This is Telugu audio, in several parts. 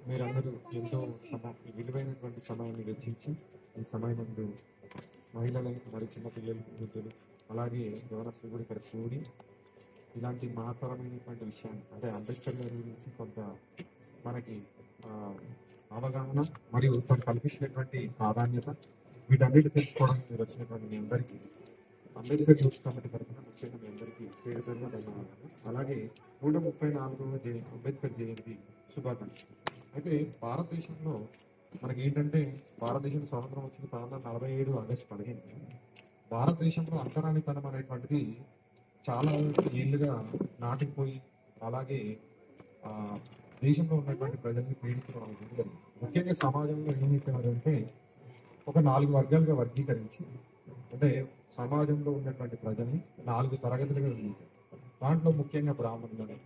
మీరందరూ ఎంతో విలువైనటువంటి సమయాన్ని వెచ్చించి ఈ సమయం మహిళలు మరి చిన్నపిల్లలు వృద్ధులు అలాగే యవనస్తులు కూడా ఇక్కడ కూడి ఇలాంటి మహత్తరమైనటువంటి విషయాన్ని అంటే అంబేద్కర్ గారి గురించి కొంత మనకి అవగాహన మరియు తను కల్పించినటువంటి ప్రాధాన్యత వీటన్నిటి తెలుసుకోవడానికి మీరు వచ్చినటువంటి మీ అందరికీ అంబేద్కర్ యూత్ కమిటీ తరఫున ముఖ్యంగా మీ అందరికీ పేరు పేరుగా ధన్యవాదాలు. అలాగే 134వ అంబేద్కర్ జయంతి శుభాకాంక్షలు. అయితే భారతదేశంలో మనకి ఏంటంటే భారతదేశం స్వాతంత్రం వచ్చింది 1947 ఆగస్టు 15. భారతదేశంలో అంతరానితనం అనేటువంటిది చాలా ఏళ్ళుగా నాటిపోయి అలాగే దేశంలో ఉన్నటువంటి ప్రజల్ని పీడించడం అనేది ముఖ్యంగా సమాజంలో ఏం చేసేవారు అంటే ఒక 4 వర్గాలుగా వర్గీకరించి అంటే సమాజంలో ఉన్నటువంటి ప్రజల్ని 4 తరగతులుగా విభజించారు. దాంట్లో ముఖ్యంగా బ్రాహ్మణులని,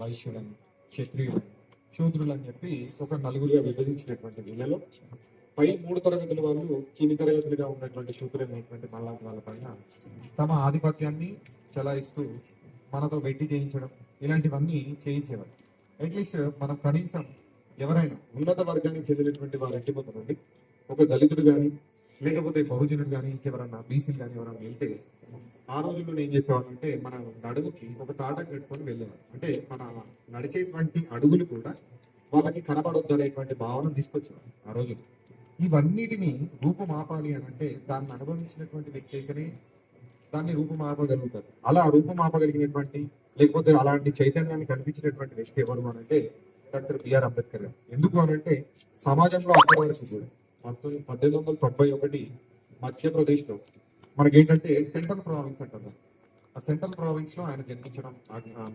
వైశ్యులని, క్షత్రియులని, శూద్రులు అని చెప్పి ఒక 4గురుగా విభజించినటువంటి వీళ్ళలో పై 3 తరగతుల వాళ్ళు కింది తరగతులుగా ఉన్నటువంటి శూద్రులైనటువంటి మళ్ళాంటి వాళ్ళపైన తమ ఆధిపత్యాన్ని చెలాయిస్తూ మనతో వెట్టి చేయించడం ఇలాంటివన్నీ చేయించేవారు. అట్లీస్ట్ మనం కనీసం ఎవరైనా ఉన్నత వర్గానికి చెందినటువంటి వారు ఇంటి ముందు నుండి ఒక దళితుడు కానీ లేకపోతే బహుజనుడు కానీ ఇంకెవరన్నా బీసీలు కానీ ఎవరైనా వెళ్తే ఆ రోజుల్లో ఏం చేసేవాళ్ళు అంటే మన నడుముకి ఒక తాట కట్టుకొని వెళ్ళేవారు. అంటే మన నడిచేటువంటి అడుగులు కూడా వాళ్ళకి కనబడొద్దు అనేటువంటి భావన తీసుకొచ్చేవారు ఆ రోజు. ఇవన్నిటిని రూపుమాపాలి అని అంటే దాన్ని అనుభవించినటువంటి వ్యక్తి అయితేనే దాన్ని రూపుమాపగలుగుతారు. అలా రూపుమాపగలిగినటువంటి లేకపోతే అలాంటి చైతన్యాన్ని కల్పించినటువంటి వ్యక్తి ఎవరు అనంటే డాక్టర్ బిఆర్ అంబేద్కర్ గారు. ఎందుకు అనంటే సమాజంలో అప్పటి వరకు కూడా 1891 మధ్యప్రదేశ్లో మనకేంటంటే సెంట్రల్ ప్రావిన్స్ అంటారు. ఆ సెంట్రల్ ప్రావిన్స్ లో ఆయన జన్మించడం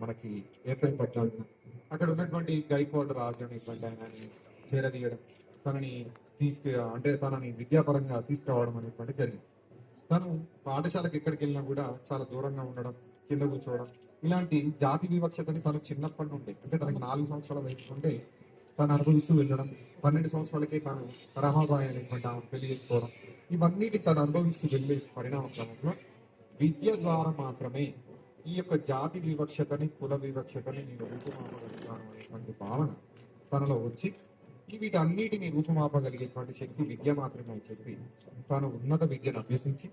మనకి ఏప్రిల్ 14. అక్కడ ఉన్నటువంటి గైక్వాడ్ రాజు అనేటువంటి ఆయనని చేరదీయడం, తనని తనని విద్యాపరంగా తీసుకురావడం అనేటువంటి జరిగింది. తను పాఠశాలకు ఎక్కడికి వెళ్ళినా కూడా చాలా దూరంగా ఉండడం, కింద కూర్చోవడం, ఇలాంటి జాతి వివక్షతని తను చిన్నప్పటి నుండి అంటే తనకి 4 సంవత్సరాల వయసు ఉంటే తను అనుభవిస్తూ వెళ్ళడం, 12 సంవత్సరాలకే తను రమాబాయి అనేటువంటి ఆమె పెళ్లి చేసుకోవడం, ఇవన్నిటి తను అనుభవిస్తూ వెళ్ళే పరిణామ క్రమంలో విద్య ద్వారా మాత్రమే ఈ యొక్క జాతి వివక్షతని కుల వివక్షతని నేను రూపుమాపగలుగుతాను అనేటువంటి భావన తనలో వచ్చి వీటన్నిటిని రూపుమాపగలిగేటువంటి శక్తి విద్య మాత్రమే అని చెప్పి తాను ఉన్నత విద్యను అభ్యసించి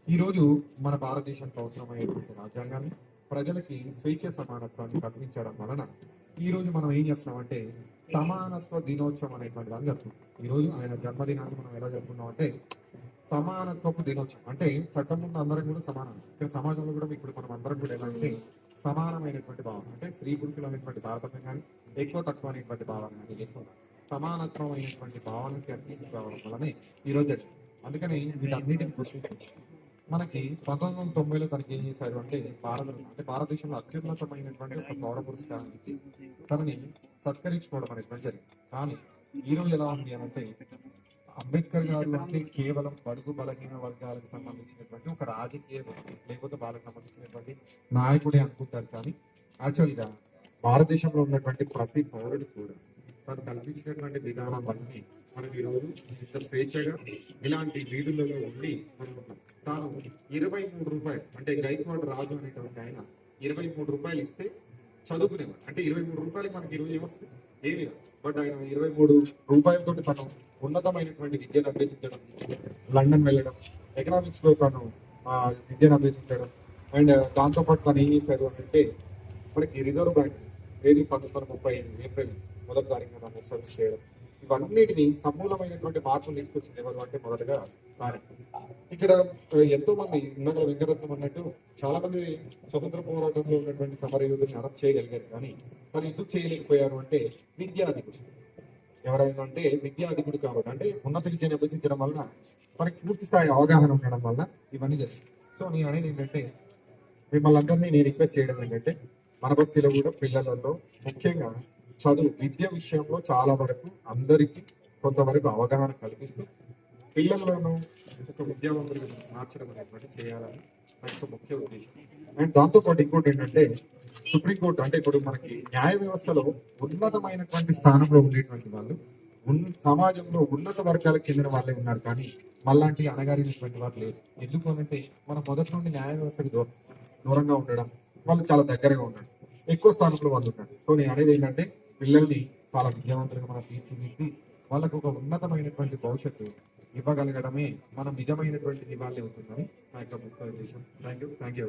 ఈరోజు మన భారతదేశానికి అవసరమైనటువంటి రాజ్యాంగాన్ని ప్రజలకి స్వేచ్ఛ సమానత్వాన్ని కల్పించడం వలన ఈ రోజు మనం ఏం చేస్తున్నామంటే సమానత్వ దినోత్సవం అనేటువంటి దాన్ని జరుపుకుంటాం. ఈరోజు ఆయన జన్మదినాన్ని మనం ఎలా జరుపుకున్నాం అంటే సమానత్వపు దినోత్సవం. అంటే చట్టం ముందు అందరం కూడా సమానం. ఇక్కడ సమాజంలో కూడా ఇప్పుడు మనం అందరం కూడా ఎలా అంటే సమానమైనటువంటి భావన అంటే స్త్రీ పురుషులు అనేటువంటి తారతమ్యం కానీ ఎక్కువ తక్కువ అనేటువంటి భావన కానీ ఎక్కువ సమానత్వం అయినటువంటి భావనకి తీసుకురావడం వల్లనే ఈరోజు అందుకని వీటన్నిటిని గుర్తించి మనకి 1990లో తనకి ఏం చేశారు అంటే భారతదేశంలో అత్యున్నతమైనటువంటి ఒక పౌర పురస్కారం ఇచ్చి తనని సత్కరించుకోవడం అనేటువంటి జరిగింది. కానీ ఈ రోజు ఎలా ఉంది అంటే అంబేద్కర్ గారు అంటే కేవలం బడుగు బలహీన వర్గాలకు సంబంధించినటువంటి ఒక రాజకీయ లేకపోతే వాళ్ళకి సంబంధించినటువంటి నాయకుడే అనుకుంటారు. కానీ యాక్చువల్గా భారతదేశంలో ఉన్నటువంటి ప్రతి పౌరుడు కూడా తను కల్పించినటువంటి విధానం వల్లనే మనం ఈరోజు ఇంత స్వేచ్ఛగా ఇలాంటి వీధులలో ఉండి మనం ఉన్నాం. తాను 23 రూపాయలు అంటే గైక్వాడ్ రాజు అనేటువంటి ఆయన 23 రూపాయలు ఇస్తే చదువుకునేవాడు. అంటే 23 రూపాయలకి మనకి ఈరోజు ఏమొస్తుంది ఏమి. బట్ ఆయన 23 రూపాయలతో తను ఉన్నతమైనటువంటి విద్యను అభ్యసించడం, లండన్ వెళ్ళడం, ఎకనామిక్స్ లో తను విద్యను అభ్యసించడం అండ్ దాంతోపాటు తను ఏం చేశారు అంటే మనకి రిజర్వ్ బ్యాంక్ 1935 ఏప్రిల్ 1వ తారీఖున దాన్ని ఎస్టాబ్లిష్ చేయడం, ఇవన్నిటిని సమూలమైనటువంటి మార్పులు తీసుకొచ్చింది ఎవరు అంటే మొదటగా తానే. ఇక్కడ ఎంతో మంది ఇందాక వెంకరత్నం అన్నట్టు చాలా మంది స్వతంత్ర పోరాటంలో ఉన్నటువంటి సమరయోధుల్ని అరెస్ట్ చేయగలిగారు. కానీ తను ఎందుకు చేయలేకపోయారు అంటే విద్యాధికుడు ఎవరైనా అంటే విద్యాధికుడు కాబట్టి అంటే ఉన్నత విద్యను అభ్యసించడం వలన మనకి పూర్తి స్థాయి అవగాహన ఉండడం వల్ల ఇవన్నీ జరిగింది. సో నేను అనేది ఏంటంటే మిమ్మల్ని అందరినీ నేను రిక్వెస్ట్ చేయడం ఏంటంటే మన బస్తీలో కూడా పిల్లలలో ముఖ్యంగా చదువు విద్య విషయంలో చాలా వరకు అందరికీ కొంతవరకు అవగాహన కల్పిస్తూ పిల్లలను ఒక విద్యావంతులుగా మార్చడం అనేటువంటి చేయాలని నా యొక్క ముఖ్య ఉద్దేశం. అండ్ దాంతోపాటు ఇంకోటి ఏంటంటే సుప్రీంకోర్టు అంటే ఇప్పుడు మనకి న్యాయ వ్యవస్థలో ఉన్నతమైనటువంటి స్థానంలో ఉండేటువంటి వాళ్ళు సమాజంలో ఉన్నత వర్గాలకు చెందిన వాళ్ళే ఉన్నారు. కానీ మళ్ళాంటి అణగారినటువంటి వారు లేరు. ఎందుకు అనంటే మన మొదటి నుండి న్యాయ వ్యవస్థకి దూరంగా ఉండడం, వాళ్ళు చాలా దగ్గరగా ఉండడం, ఎక్కువ స్థానంలో వాళ్ళు ఉంటారు. సో నేను అనేది ఏంటంటే పిల్లల్ని చాలా విద్యావంతులుగా మనం తీర్చిదిద్ది వాళ్ళకు ఒక ఉన్నతమైనటువంటి భవిష్యత్తు ఇవ్వగలగడమే మనం నిజమైనటువంటి నివాళి అవుతుందని నా యొక్క ముఖ్య ఉద్దేశం. Thank you.